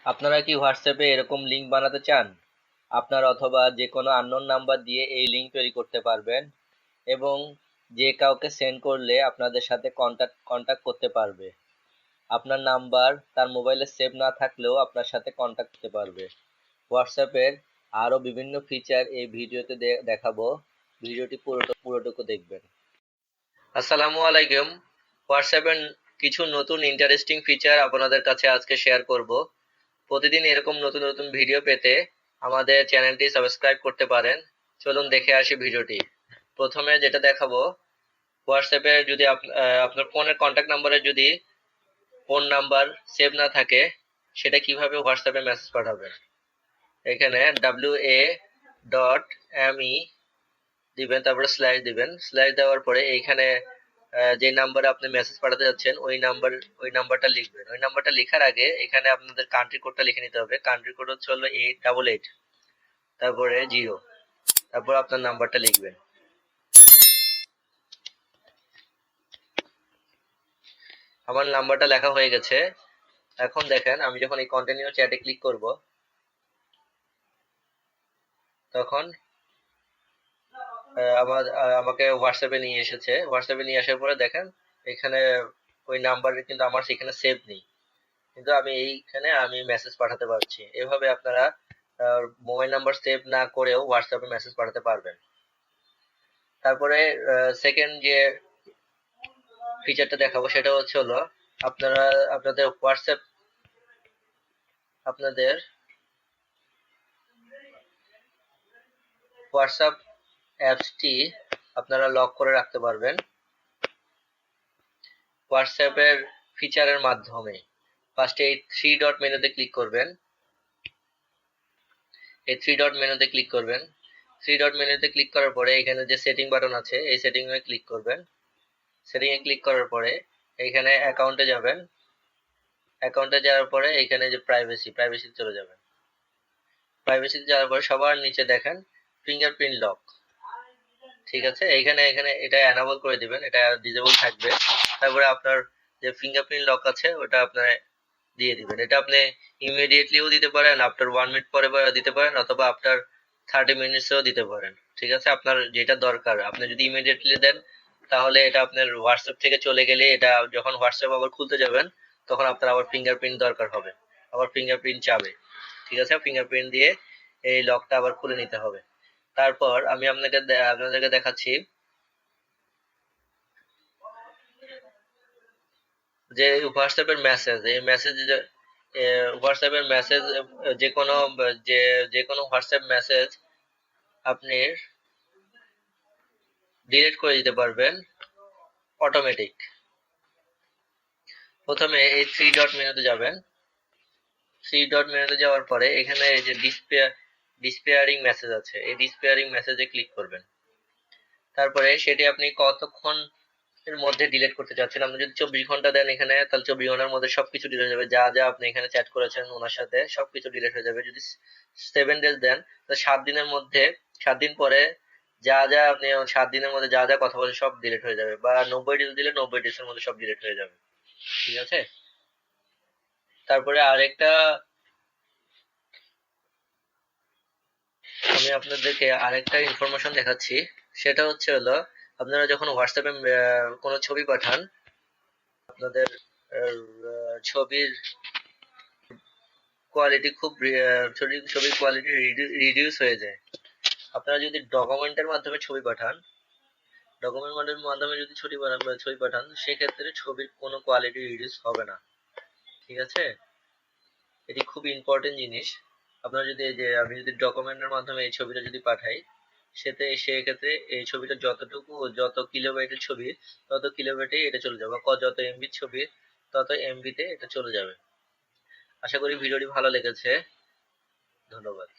আপনারা কি হোয়াটসঅ্যাপে এরকম লিংক বানাতে চান? আপনার অথবা যে কোনো আননোন নাম্বার দিয়ে এই লিংক তৈরি করতে পারবেন এবং যে কাউকে সেন্ড করলে আপনাদের সাথে কন্টাক্ট করতে পারবে। আপনার নাম্বার তার মোবাইলে সেভ না থাকলেও আপনার সাথে কন্টাক্ট করতে পারবে। হোয়াটসঅ্যাপের আরও বিভিন্ন ফিচার এই ভিডিওতে দেখাবো। ভিডিওটি পুরোটুকু দেখবেন। আসসালামু আলাইকুম। হোয়াটসঅ্যাপের কিছু নতুন ইন্টারেস্টিং ফিচার আপনাদের কাছে আজকে শেয়ার করব। প্রতিদিন এরকম নতুন নতুন ভিডিও পেতে আমাদের চ্যানেলটি সাবস্ক্রাইব করতে পারেন। চলুন দেখে আসি ভিডিওটি। প্রথমে যেটা দেখাবো, হোয়াটসঅ্যাপে যদি আপনার ফোনের কন্ট্যাক্ট নাম্বারে যদি ফোন নাম্বার সেভ না থাকে, সেটা কিভাবে হোয়াটসঅ্যাপে মেসেজ পাঠাবেন। এখানে WA.ME দিবেন, তারপরে স্ল্যাশ দিবেন। স্ল্যাশ দেওয়ার পরে এইখানে যে নাম্বারে আপনি মেসেজ পাঠাতে যাচ্ছেন ওই নাম্বারটা লিখবেন। ওই নাম্বারটা লেখার আগে এখানে আপনাদের কান্ট্রি কোডটা লিখে নিতে হবে। কান্ট্রি কোড হচ্ছে হলো 888, তারপরে 0, তারপর আপনার নাম্বারটা লিখবেন। আমার নাম্বারটা লেখা হয়ে গেছে। এখন দেখেন, আমি যখন এই কন্টিনিউ চ্যাটে ক্লিক করব, তখন আমাকে হোয়াটসঅ্যাপে নিয়ে এসেছে। হোয়াটসঅ্যাপে নিয়ে আসার পরে দেখেন এখানে ওই নাম্বারে কিন্তু আমার সেখানে সেভ নেই, কিন্তু আমি মেসেজ পাঠাতে পারছি। এভাবে আপনারা মোবাইল নাম্বার সেভ না করেও হোয়াটসঅ্যাপে মেসেজ পাঠাতে পারবেন। তারপরে সেকেন্ড যে ফিচারটা দেখাবো সেটা হচ্ছে হলো আপনারা আপনাদের হোয়াটসঅ্যাপ অ্যাপসটি আপনারা লক করে রাখতে পারবেন হোয়াটসঅ্যাপের ফিচারের মাধ্যমে। ফার্স্টে এই থ্রি ডট মেনুতে ক্লিক করবেন। থ্রি ডট মেনুতে ক্লিক করার পরে এখানে যে সেটিং বাটন আছে, এই সেটিং এ ক্লিক করবেন। সেটিং এ ক্লিক করার পরে এখানে অ্যাকাউন্টে যাবেন। অ্যাকাউন্টে যাওয়ার পরে এখানে যে প্রাইভেসিতে চলে যাবেন। প্রাইভেসিতে যাওয়ার পরে সবার নিচে দেখেন ফিঙ্গারপ্রিন্ট লক, ঠিক আছে। এখানে এটা এনাবল করে দিবেন, এটা ডিসেবল থাকবে। তারপরে আপনার যে ফিঙ্গারপ্রিন্ট লক আছে ওটা আপনার দিয়ে দিবেন। এটা আপনি ইমিডিয়েটলিও দিতে পারেন, আফটার 1 মিনিট পরে দিতে পারেন, অথবা আফটার 30 মিনিটসেও দিতে পারেন, ঠিক আছে। আপনার যেটা দরকার, আপনি যদি ইমিডিয়েটলি দেন তাহলে এটা আপনার হোয়াটসঅ্যাপ থেকে চলে গেলে এটা যখন হোয়াটসঅ্যাপ আবার খুলতে যাবেন তখন আপনার আবার ফিঙ্গারপ্রিন্ট দরকার হবে, আবার ফিঙ্গারপ্রিন্ট চাবে, ঠিক আছে। ফিঙ্গারপ্রিন্ট দিয়ে এই লকটা আবার খুলে নিতে হবে। তারপর আমি আপনাদেরকে দেখাচ্ছি যে হোয়াটসঅ্যাপের মেসেজ, এই মেসেজ হোয়াটসঅ্যাপের মেসেজ যে কোনো যে কোনো হোয়াটসঅ্যাপ মেসেজ আপনি ডিলিট করে দিতে পারবেন অটোমেটিক। প্রথমে এই থ্রি ডট মেনুতে যাবেন। থ্রি ডট মেনুতে যাওয়ার পরে এখানে এই যে ডিসপেয়ারিং মেসেজ আছে, এই ডিসপেয়ারিং মেসেজে ক্লিক করবেন। তারপরে সেটি আপনি কতক্ষণ এর মধ্যে ডিলিট করতে চাচ্ছেন। আপনি যদি 24 ঘন্টা দেন এখানে, তাহলে 24 ঘন্টার মধ্যে সবকিছু ডিলিট হয়ে যাবে। যা যা আপনি এখানে চ্যাট করেছেন ওনার সাথে সবকিছু ডিলিট হয়ে যাবে। যদি 7 ডেজ দেন, তাহলে 7 দিনের মধ্যে, 7 দিন পরে যা যা আপনি 7 দিনের মধ্যে যা যা কথা বলেছেন সব ডিলিট হয়ে যাবে। বা 90 ডেজ দিলে 90 ডেজের মধ্যে সব ডিলিট হয়ে যাবে, ঠিক আছে। তারপরে আমি আপনাদেরকে আরেকটা ইনফরমেশন দেখাচ্ছি। সেটা হচ্ছে হলো আপনারা যখন হোয়াটসঅ্যাপে কোনো ছবি পাঠান, আপনাদের ছবির কোয়ালিটি ছবির কোয়ালিটি রিডিউস হয়ে যায়। আপনারা যদি ডকুমেন্টের মাধ্যমে ছবি পাঠান, যদি ছবি পাঠান, সেক্ষেত্রে ছবির কোনো কোয়ালিটি রিডিউস হবে না, ঠিক আছে। এটি খুব ইম্পর্টেন্ট জিনিস। আপনারা যদি আমি যদি ডকুমেন্টের মাধ্যমে এই ছবিটা যদি পাঠাই, সেক্ষেত্রে এই ছবিটা যত কিলোবাইটের ছবি তত কিলোবাইটে এটা চলে যাবে, যত এমবি ছবি তত এমবিতে এটা চলে যাবে। আশা করি ভিডিওটি ভালো লেগেছে। ধন্যবাদ।